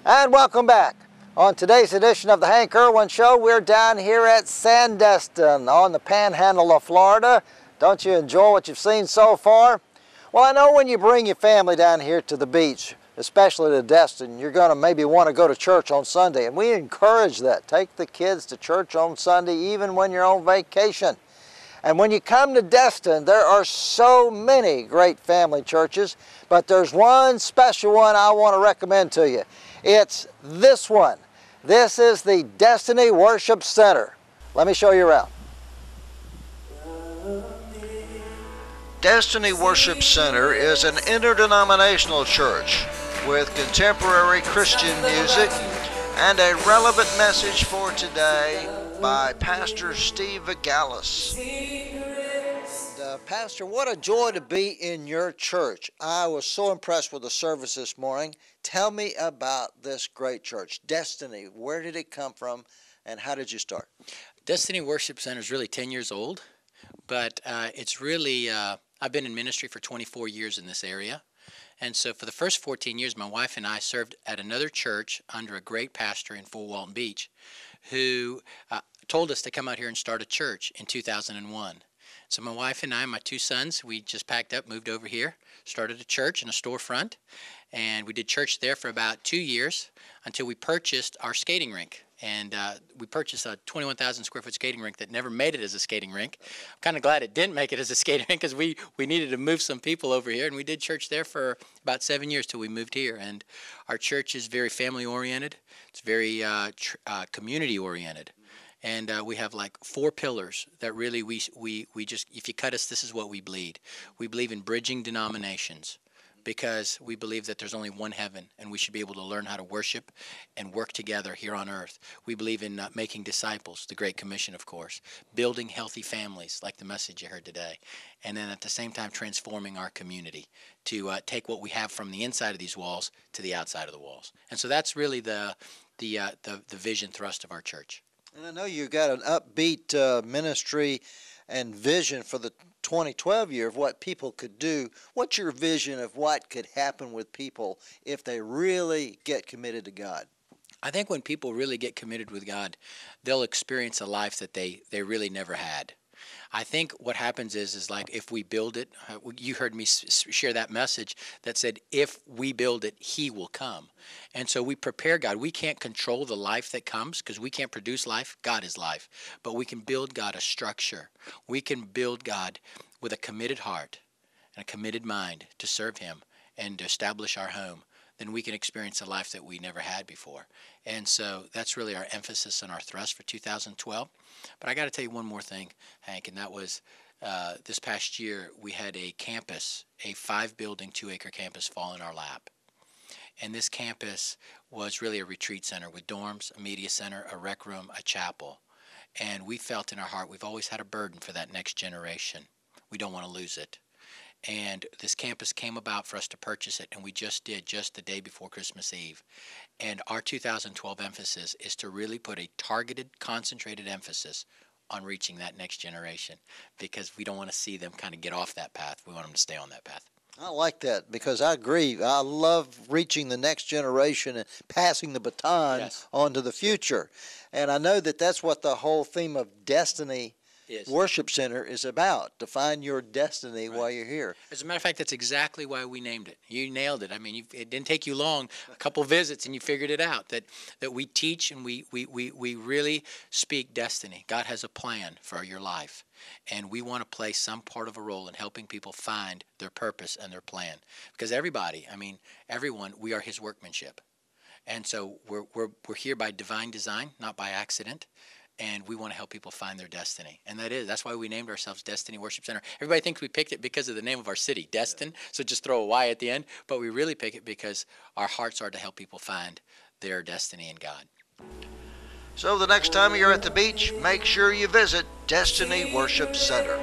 And welcome back. On today's edition of the Hank Irwin Show, we're down here at Destin on the panhandle of Florida. Don't you enjoy what you've seen so far? Well, I know when you bring your family down here to the beach, especially to Destin, you're going to maybe want to go to church on Sunday, and we encourage that. Take the kids to church on Sunday, even when you're on vacation. And when you come to Destin, there are so many great family churches, but there's one special one I want to recommend to you. It's this one. This is the Destiny Worship Center. Let me show you around. Destiny Worship Center is an interdenominational church with contemporary Christian music and a relevant message for today by Pastor Steve Vigalis. Pastor, what a joy to be in your church. I was so impressed with the service this morning. Tell me about this great church, Destiny. Where did it come from and how did you start? Destiny Worship Center is really 10 years old, but it's really, I've been in ministry for 24 years in this area. And so for the first 14 years, my wife and I served at another church under a great pastor in Fort Walton Beach who told us to come out here and start a church in 2001. So my wife and I, my two sons, we just packed up, moved over here, started a church in a storefront, and we did church there for about 2 years until we purchased our skating rink. And we purchased a 21,000 square foot skating rink that never made it as a skating rink. I'm kind of glad it didn't make it as a skating rink because we needed to move some people over here, and we did church there for about 7 years till we moved here. And our church is very family oriented. It's very community oriented. And we have like 4 pillars that really we just, if you cut us, this is what we bleed. We believe in bridging denominations because we believe that there's only one heaven and we should be able to learn how to worship and work together here on earth. We believe in making disciples, the Great Commission, of course, building healthy families like the message you heard today, and then at the same time transforming our community to take what we have from the inside of these walls to the outside of the walls. And so that's really the vision thrust of our church. And I know you got an upbeat ministry and vision for the 2012 year of what people could do. What's your vision of what could happen with people if they really get committed to God? I think when people really get committed with God, they'll experience a life that they really never had. I think what happens is like if we build it, you heard me share that message that said, if we build it, He will come. And so we prepare God. We can't control the life that comes because we can't produce life. God is life. But we can build God a structure. We can build God with a committed heart and a committed mind to serve Him and to establish our home. Then we can experience a life that we never had before. And so that's really our emphasis and our thrust for 2012. But I got to tell you one more thing, Hank, and that was this past year we had a campus, a 5-building, 2-acre campus fall in our lap. And this campus was really a retreat center with dorms, a media center, a rec room, a chapel. And we felt in our heart we've always had a burden for that next generation. We don't want to lose it. And this campus came about for us to purchase it, and we just did just the day before Christmas Eve. And our 2012 emphasis is to really put a targeted, concentrated emphasis on reaching that next generation because we don't want to see them kind of get off that path. We want them to stay on that path. I like that because I agree. I love reaching the next generation and passing the baton on to the future. And I know that that's what the whole theme of Destiny Worship Center is about, to find your destiny while you're here. As a matter of fact, that's exactly why we named it. You nailed it. I mean, it didn't take you long, a couple visits, and you figured it out, that we teach and we really speak destiny. God has a plan for your life, and we want to play some part of a role in helping people find their purpose and their plan. Because everybody, I mean, everyone, we are His workmanship. And so we're here by divine design, not by accident. And we want to help people find their destiny. And that's why we named ourselves Destiny Worship Center. Everybody thinks we picked it because of the name of our city, Destin, so just throw a Y at the end. But we really pick it because our hearts are to help people find their destiny in God. So the next time you're at the beach, make sure you visit Destiny Worship Center.